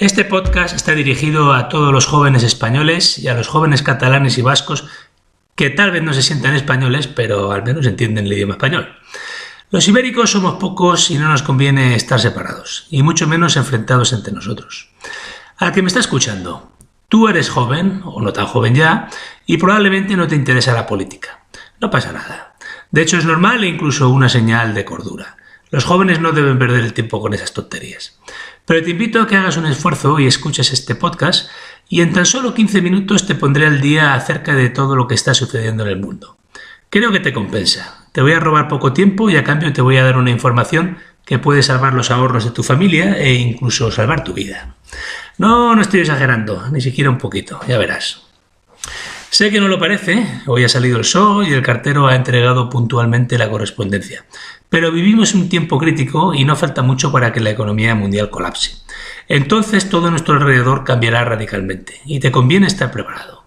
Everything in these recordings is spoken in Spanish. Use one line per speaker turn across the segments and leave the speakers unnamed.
Este podcast está dirigido a todos los jóvenes españoles y a los jóvenes catalanes y vascos que tal vez no se sientan españoles, pero al menos entienden el idioma español. Los ibéricos somos pocos y no nos conviene estar separados, y mucho menos enfrentados entre nosotros. Al que me está escuchando, tú eres joven, o no tan joven ya, y probablemente no te interesa la política. No pasa nada. De hecho, es normal e incluso una señal de cordura. Los jóvenes no deben perder el tiempo con esas tonterías. Pero te invito a que hagas un esfuerzo y escuches este podcast y en tan solo 15 minutos te pondré al día acerca de todo lo que está sucediendo en el mundo. Creo que te compensa. Te voy a robar poco tiempo y a cambio te voy a dar una información que puede salvar los ahorros de tu familia e incluso salvar tu vida. No estoy exagerando, ni siquiera un poquito, ya verás. Sé que no lo parece, hoy ha salido el sol y el cartero ha entregado puntualmente la correspondencia. Pero vivimos un tiempo crítico y no falta mucho para que la economía mundial colapse. Entonces todo nuestro alrededor cambiará radicalmente y te conviene estar preparado.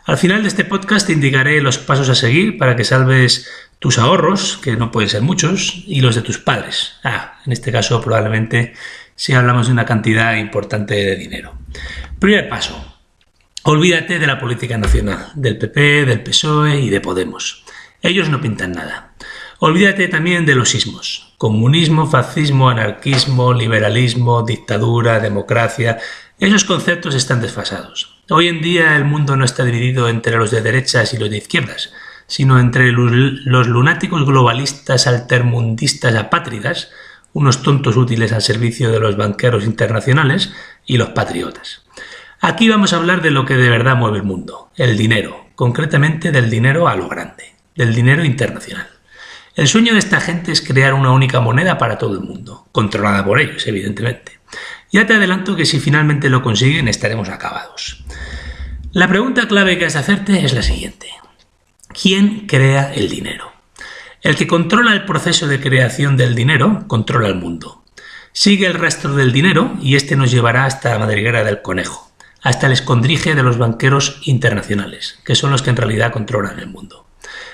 Al final de este podcast te indicaré los pasos a seguir para que salves tus ahorros, que no pueden ser muchos, y los de tus padres. En este caso probablemente si hablamos de una cantidad importante de dinero. Primer paso. Olvídate de la política nacional, del PP, del PSOE y de Podemos. Ellos no pintan nada. Olvídate también de los ismos. Comunismo, fascismo, anarquismo, liberalismo, dictadura, democracia. Esos conceptos están desfasados. Hoy en día el mundo no está dividido entre los de derechas y los de izquierdas, sino entre los lunáticos globalistas, altermundistas, apátridas, unos tontos útiles al servicio de los banqueros internacionales, y los patriotas. Aquí vamos a hablar de lo que de verdad mueve el mundo, el dinero, concretamente del dinero a lo grande, del dinero internacional. El sueño de esta gente es crear una única moneda para todo el mundo, controlada por ellos, evidentemente. Ya te adelanto que si finalmente lo consiguen estaremos acabados. La pregunta clave que has de hacerte es la siguiente. ¿Quién crea el dinero? El que controla el proceso de creación del dinero controla el mundo. Sigue el rastro del dinero y este nos llevará hasta la madriguera del conejo, hasta el escondrijo de los banqueros internacionales, que son los que en realidad controlan el mundo.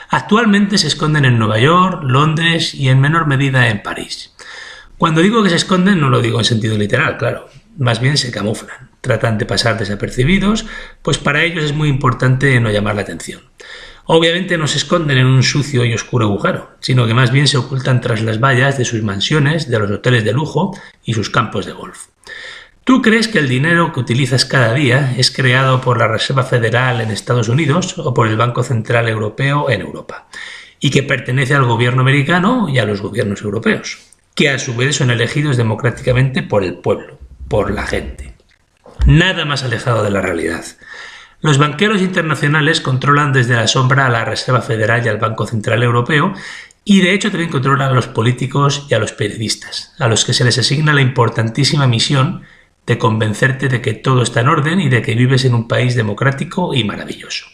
Actualmente se esconden en Nueva York, Londres y en menor medida en París. Cuando digo que se esconden no lo digo en sentido literal, claro, más bien se camuflan, tratan de pasar desapercibidos, pues para ellos es muy importante no llamar la atención. Obviamente no se esconden en un sucio y oscuro agujero, sino que más bien se ocultan tras las vallas de sus mansiones, de los hoteles de lujo y sus campos de golf. ¿Tú crees que el dinero que utilizas cada día es creado por la Reserva Federal en Estados Unidos o por el Banco Central Europeo en Europa? Y que pertenece al gobierno americano y a los gobiernos europeos, que a su vez son elegidos democráticamente por el pueblo, por la gente. Nada más alejado de la realidad. Los banqueros internacionales controlan desde la sombra a la Reserva Federal y al Banco Central Europeo y de hecho también controlan a los políticos y a los periodistas, a los que se les asigna la importantísima misión de convencerte de que todo está en orden y de que vives en un país democrático y maravilloso.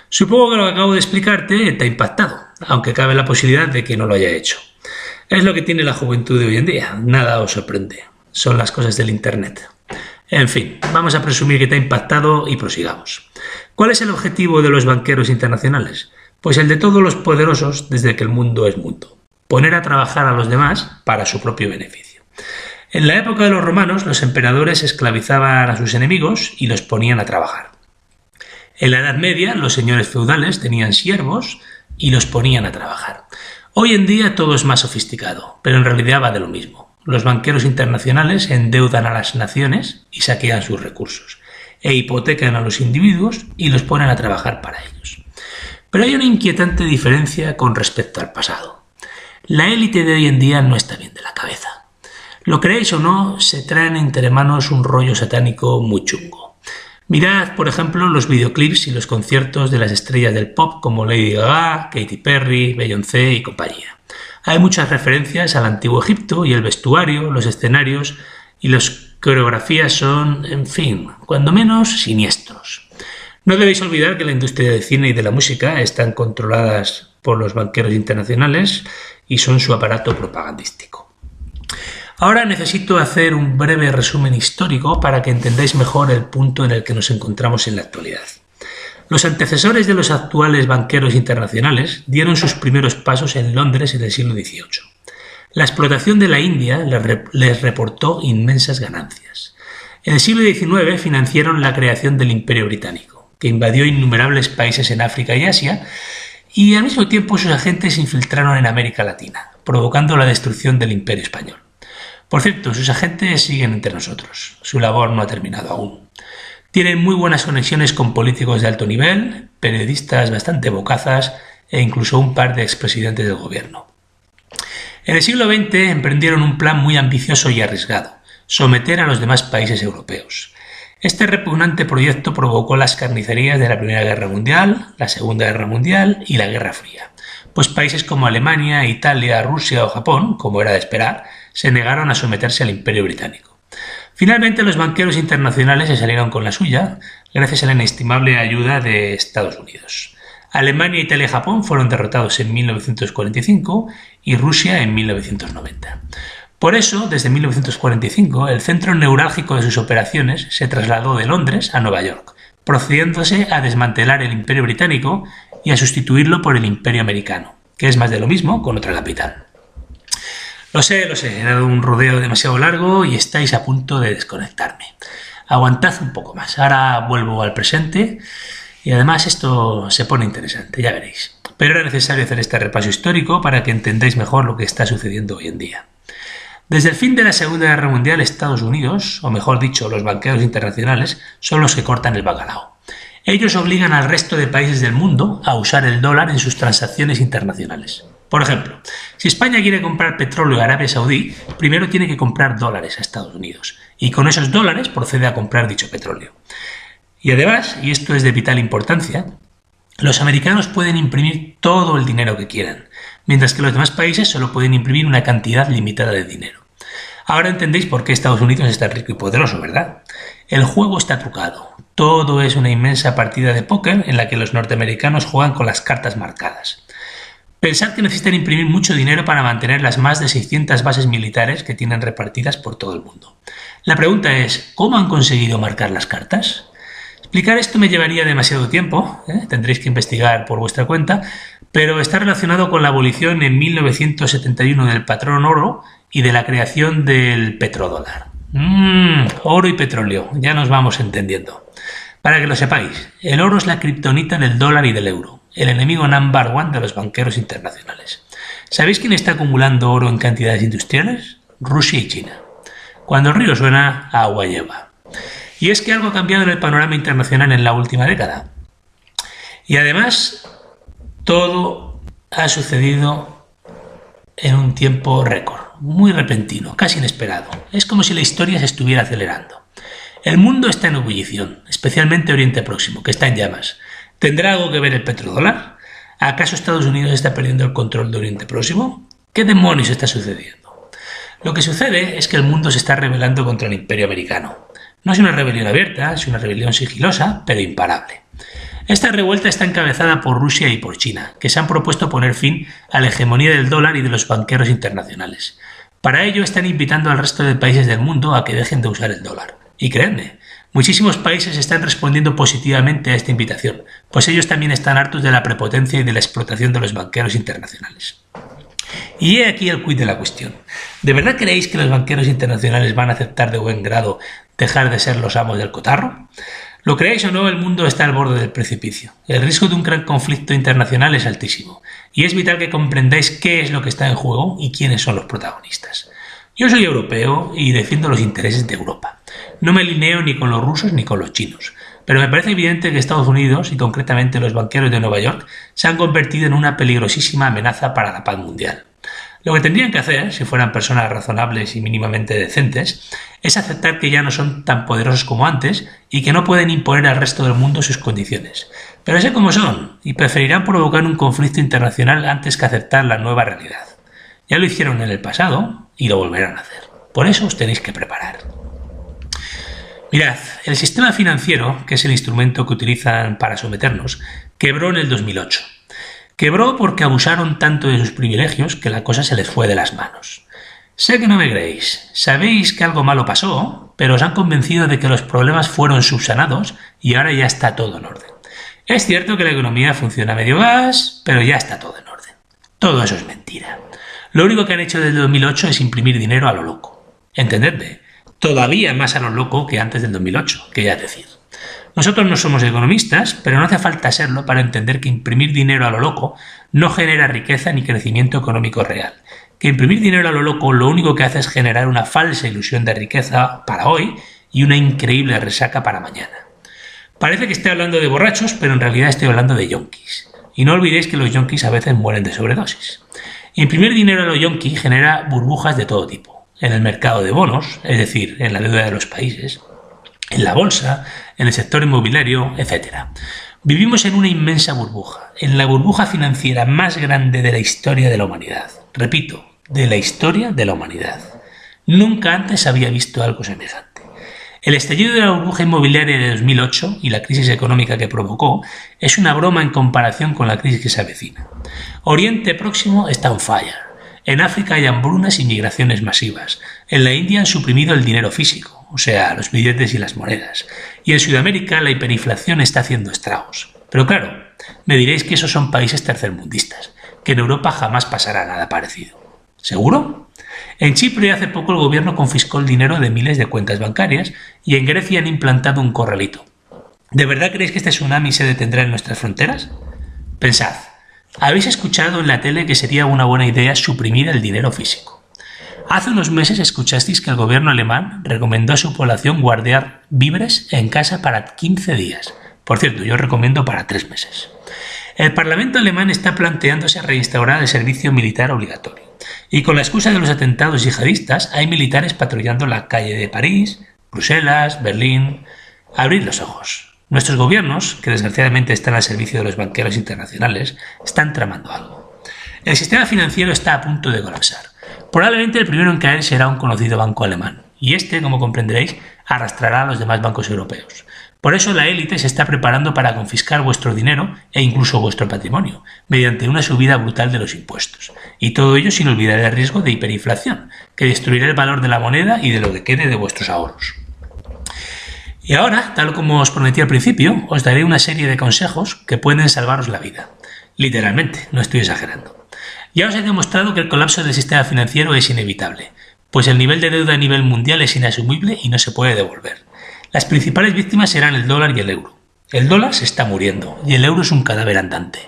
Supongo que lo que acabo de explicarte te ha impactado, aunque cabe la posibilidad de que no lo haya hecho. Es lo que tiene la juventud de hoy en día, nada os sorprende. Son las cosas del Internet. En fin, vamos a presumir que te ha impactado y prosigamos. ¿Cuál es el objetivo de los banqueros internacionales? Pues el de todos los poderosos desde que el mundo es mundo. Poner a trabajar a los demás para su propio beneficio. En la época de los romanos, los emperadores esclavizaban a sus enemigos y los ponían a trabajar. En la Edad Media, los señores feudales tenían siervos y los ponían a trabajar. Hoy en día todo es más sofisticado, pero en realidad va de lo mismo. Los banqueros internacionales endeudan a las naciones y saquean sus recursos, e hipotecan a los individuos y los ponen a trabajar para ellos. Pero hay una inquietante diferencia con respecto al pasado. La élite de hoy en día no está bien de la cabeza. Lo creéis o no, se traen entre manos un rollo satánico muy chungo. Mirad, por ejemplo, los videoclips y los conciertos de las estrellas del pop como Lady Gaga, Katy Perry, Beyoncé y compañía. Hay muchas referencias al antiguo Egipto y el vestuario, los escenarios y las coreografías son, en fin, cuando menos siniestros. No debéis olvidar que la industria del cine y de la música están controladas por los banqueros internacionales y son su aparato propagandístico. Ahora necesito hacer un breve resumen histórico para que entendáis mejor el punto en el que nos encontramos en la actualidad. Los antecesores de los actuales banqueros internacionales dieron sus primeros pasos en Londres en el siglo XVIII. La explotación de la India les reportó inmensas ganancias. En el siglo XIX financiaron la creación del Imperio Británico, que invadió innumerables países en África y Asia, y al mismo tiempo sus agentes se infiltraron en América Latina, provocando la destrucción del Imperio Español. Por cierto, sus agentes siguen entre nosotros. Su labor no ha terminado aún. Tienen muy buenas conexiones con políticos de alto nivel, periodistas bastante bocazas e incluso un par de expresidentes del gobierno. En el siglo XX emprendieron un plan muy ambicioso y arriesgado: someter a los demás países europeos. Este repugnante proyecto provocó las carnicerías de la Primera Guerra Mundial, la Segunda Guerra Mundial y la Guerra Fría, pues países como Alemania, Italia, Rusia o Japón, como era de esperar, se negaron a someterse al Imperio Británico. Finalmente, los banqueros internacionales se salieron con la suya, gracias a la inestimable ayuda de Estados Unidos. Alemania, Italia y Japón fueron derrotados en 1945 y Rusia en 1990. Por eso, desde 1945, el centro neurálgico de sus operaciones se trasladó de Londres a Nueva York, procediéndose a desmantelar el Imperio Británico y a sustituirlo por el Imperio Americano, que es más de lo mismo con otra capital. Lo sé, he dado un rodeo demasiado largo y estáis a punto de desconectarme. Aguantad un poco más, ahora vuelvo al presente y además esto se pone interesante, ya veréis. Pero era necesario hacer este repaso histórico para que entendáis mejor lo que está sucediendo hoy en día. Desde el fin de la Segunda Guerra Mundial, Estados Unidos, o mejor dicho, los banqueros internacionales, son los que cortan el bacalao. Ellos obligan al resto de países del mundo a usar el dólar en sus transacciones internacionales. Por ejemplo, si España quiere comprar petróleo a Arabia Saudí, primero tiene que comprar dólares a Estados Unidos, y con esos dólares procede a comprar dicho petróleo. Y además, y esto es de vital importancia, los americanos pueden imprimir todo el dinero que quieran, mientras que los demás países solo pueden imprimir una cantidad limitada de dinero. Ahora entendéis por qué Estados Unidos es tan rico y poderoso, ¿verdad? El juego está trucado. Todo es una inmensa partida de póker en la que los norteamericanos juegan con las cartas marcadas. Pensad que necesitan imprimir mucho dinero para mantener las más de 600 bases militares que tienen repartidas por todo el mundo. La pregunta es, ¿cómo han conseguido marcar las cartas? Explicar esto me llevaría demasiado tiempo, tendréis que investigar por vuestra cuenta, pero está relacionado con la abolición en 1971 del patrón oro y de la creación del petrodólar. Oro y petróleo, ya nos vamos entendiendo. Para que lo sepáis, el oro es la kriptonita del dólar y del euro, el enemigo number one de los banqueros internacionales. ¿Sabéis quién está acumulando oro en cantidades industriales? Rusia y China. Cuando el río suena, agua lleva. Y es que algo ha cambiado en el panorama internacional en la última década. Y además, todo ha sucedido en un tiempo récord, muy repentino, casi inesperado. Es como si la historia se estuviera acelerando. El mundo está en ebullición, especialmente Oriente Próximo, que está en llamas. ¿Tendrá algo que ver el petrodólar? ¿Acaso Estados Unidos está perdiendo el control de Oriente Próximo? ¿Qué demonios está sucediendo? Lo que sucede es que el mundo se está rebelando contra el Imperio Americano. No es una rebelión abierta, es una rebelión sigilosa, pero imparable. Esta revuelta está encabezada por Rusia y por China, que se han propuesto poner fin a la hegemonía del dólar y de los banqueros internacionales. Para ello están invitando al resto de países del mundo a que dejen de usar el dólar. Y creedme, muchísimos países están respondiendo positivamente a esta invitación, pues ellos también están hartos de la prepotencia y de la explotación de los banqueros internacionales. Y he aquí el quid de la cuestión. ¿De verdad creéis que los banqueros internacionales van a aceptar de buen grado dejar de ser los amos del cotarro? Lo creáis o no, el mundo está al borde del precipicio. El riesgo de un gran conflicto internacional es altísimo, y es vital que comprendáis qué es lo que está en juego y quiénes son los protagonistas. Yo soy europeo y defiendo los intereses de Europa. No me alineo ni con los rusos ni con los chinos, pero me parece evidente que Estados Unidos, y concretamente los banqueros de Nueva York, se han convertido en una peligrosísima amenaza para la paz mundial. Lo que tendrían que hacer, si fueran personas razonables y mínimamente decentes, es aceptar que ya no son tan poderosos como antes y que no pueden imponer al resto del mundo sus condiciones. Pero sé cómo son, y preferirán provocar un conflicto internacional antes que aceptar la nueva realidad. Ya lo hicieron en el pasado y lo volverán a hacer. Por eso os tenéis que preparar. Mirad, el sistema financiero, que es el instrumento que utilizan para someternos, quebró en el 2008. Quebró porque abusaron tanto de sus privilegios que la cosa se les fue de las manos. Sé que no me creéis, sabéis que algo malo pasó, pero os han convencido de que los problemas fueron subsanados y ahora ya está todo en orden. Es cierto que la economía funciona a medio gas, pero ya está todo en orden. Todo eso es mentira. Lo único que han hecho desde 2008 es imprimir dinero a lo loco. Entendedme, todavía más a lo loco que antes del 2008, que ya es decir. Nosotros no somos economistas, pero no hace falta serlo para entender que imprimir dinero a lo loco no genera riqueza ni crecimiento económico real. Que imprimir dinero a lo loco lo único que hace es generar una falsa ilusión de riqueza para hoy y una increíble resaca para mañana. Parece que estoy hablando de borrachos, pero en realidad estoy hablando de yonkis. Y no olvidéis que los yonkis a veces mueren de sobredosis. Imprimir dinero a lo yonki genera burbujas de todo tipo. En el mercado de bonos, es decir, en la deuda de los países, en la bolsa, en el sector inmobiliario, etc. Vivimos en una inmensa burbuja, en la burbuja financiera más grande de la historia de la humanidad. Repito, de la historia de la humanidad. Nunca antes había visto algo semejante. El estallido de la burbuja inmobiliaria de 2008 y la crisis económica que provocó es una broma en comparación con la crisis que se avecina. Oriente Próximo está on fire. En África hay hambrunas y migraciones masivas. En la India han suprimido el dinero físico, o sea, los billetes y las monedas. Y en Sudamérica la hiperinflación está haciendo estragos. Pero claro, me diréis que esos son países tercermundistas, que en Europa jamás pasará nada parecido. ¿Seguro? En Chipre hace poco el gobierno confiscó el dinero de miles de cuentas bancarias y en Grecia han implantado un corralito. ¿De verdad creéis que este tsunami se detendrá en nuestras fronteras? Pensad, habéis escuchado en la tele que sería una buena idea suprimir el dinero físico. Hace unos meses escuchasteis que el gobierno alemán recomendó a su población guardar víveres en casa para 15 días. Por cierto, yo recomiendo para 3 meses. El Parlamento alemán está planteándose reinstaurar el servicio militar obligatorio. Y con la excusa de los atentados yihadistas, hay militares patrullando la calle de París, Bruselas, Berlín. Abrid los ojos. Nuestros gobiernos, que desgraciadamente están al servicio de los banqueros internacionales, están tramando algo. El sistema financiero está a punto de colapsar. Probablemente el primero en caer será un conocido banco alemán, y este, como comprenderéis, arrastrará a los demás bancos europeos. Por eso la élite se está preparando para confiscar vuestro dinero e incluso vuestro patrimonio, mediante una subida brutal de los impuestos. Y todo ello sin olvidar el riesgo de hiperinflación, que destruirá el valor de la moneda y de lo que quede de vuestros ahorros. Y ahora, tal como os prometí al principio, os daré una serie de consejos que pueden salvaros la vida. Literalmente, no estoy exagerando. Ya os he demostrado que el colapso del sistema financiero es inevitable, pues el nivel de deuda a nivel mundial es inasumible y no se puede devolver. Las principales víctimas serán el dólar y el euro. El dólar se está muriendo y el euro es un cadáver andante.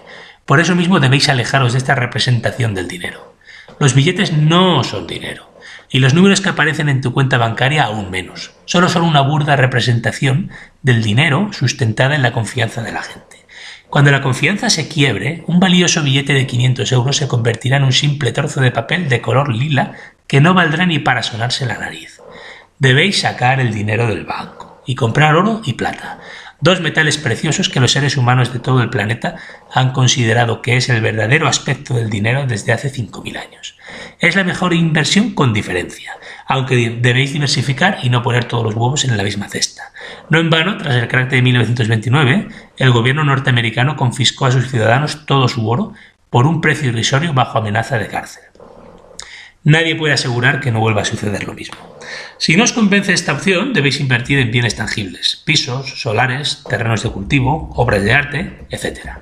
Por eso mismo debéis alejaros de esta representación del dinero. Los billetes no son dinero y los números que aparecen en tu cuenta bancaria aún menos. Solo son una burda representación del dinero sustentada en la confianza de la gente. Cuando la confianza se quiebre, un valioso billete de 500 euros se convertirá en un simple trozo de papel de color lila que no valdrá ni para sonarse la nariz. Debéis sacar el dinero del banco y comprar oro y plata, dos metales preciosos que los seres humanos de todo el planeta han considerado que es el verdadero aspecto del dinero desde hace 5.000 años. Es la mejor inversión con diferencia, aunque debéis diversificar y no poner todos los huevos en la misma cesta. No en vano, tras el crack de 1929, el gobierno norteamericano confiscó a sus ciudadanos todo su oro por un precio irrisorio bajo amenaza de cárcel. Nadie puede asegurar que no vuelva a suceder lo mismo. Si no os convence esta opción, debéis invertir en bienes tangibles, pisos, solares, terrenos de cultivo, obras de arte, etc.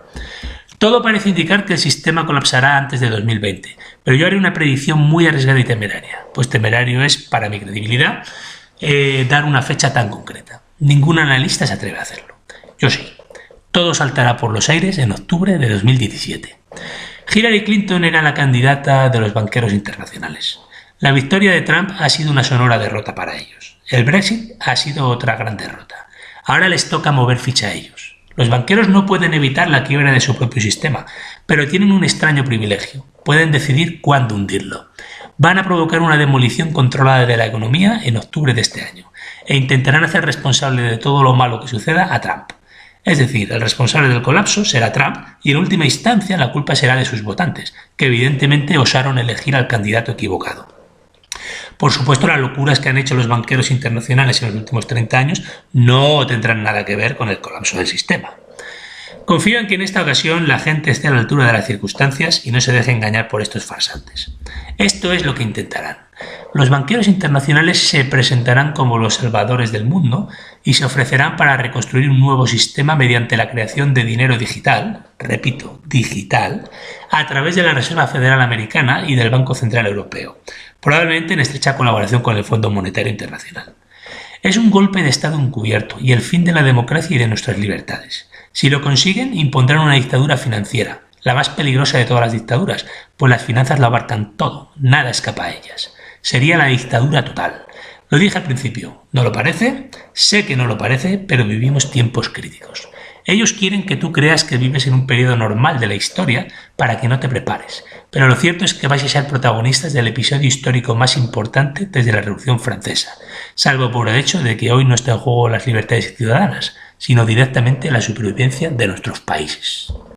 Todo parece indicar que el sistema colapsará antes de 2020, pero yo haré una predicción muy arriesgada y temeraria, pues temerario es, para mi credibilidad, dar una fecha tan concreta. Ningún analista se atreve a hacerlo. Yo sí. Todo saltará por los aires en octubre de 2017. Hillary Clinton era la candidata de los banqueros internacionales. La victoria de Trump ha sido una sonora derrota para ellos. El Brexit ha sido otra gran derrota. Ahora les toca mover ficha a ellos. Los banqueros no pueden evitar la quiebra de su propio sistema, pero tienen un extraño privilegio. Pueden decidir cuándo hundirlo. Van a provocar una demolición controlada de la economía en octubre de este año e intentarán hacer responsable de todo lo malo que suceda a Trump. Es decir, el responsable del colapso será Trump y en última instancia la culpa será de sus votantes, que evidentemente osaron elegir al candidato equivocado. Por supuesto, las locuras que han hecho los banqueros internacionales en los últimos 30 años no tendrán nada que ver con el colapso del sistema. Confío en que en esta ocasión la gente esté a la altura de las circunstancias y no se deje engañar por estos farsantes. Esto es lo que intentarán. Los banqueros internacionales se presentarán como los salvadores del mundo y se ofrecerán para reconstruir un nuevo sistema mediante la creación de dinero digital, repito, digital, a través de la Reserva Federal Americana y del Banco Central Europeo, probablemente en estrecha colaboración con el Fondo Monetario Internacional. Es un golpe de Estado encubierto y el fin de la democracia y de nuestras libertades. Si lo consiguen, impondrán una dictadura financiera, la más peligrosa de todas las dictaduras, pues las finanzas lo abarcan todo, nada escapa a ellas. Sería la dictadura total. Lo dije al principio, ¿no lo parece? Sé que no lo parece, pero vivimos tiempos críticos. Ellos quieren que tú creas que vives en un periodo normal de la historia para que no te prepares, pero lo cierto es que vais a ser protagonistas del episodio histórico más importante desde la Revolución Francesa, salvo por el hecho de que hoy no está en juego las libertades ciudadanas, sino directamente la supervivencia de nuestros países.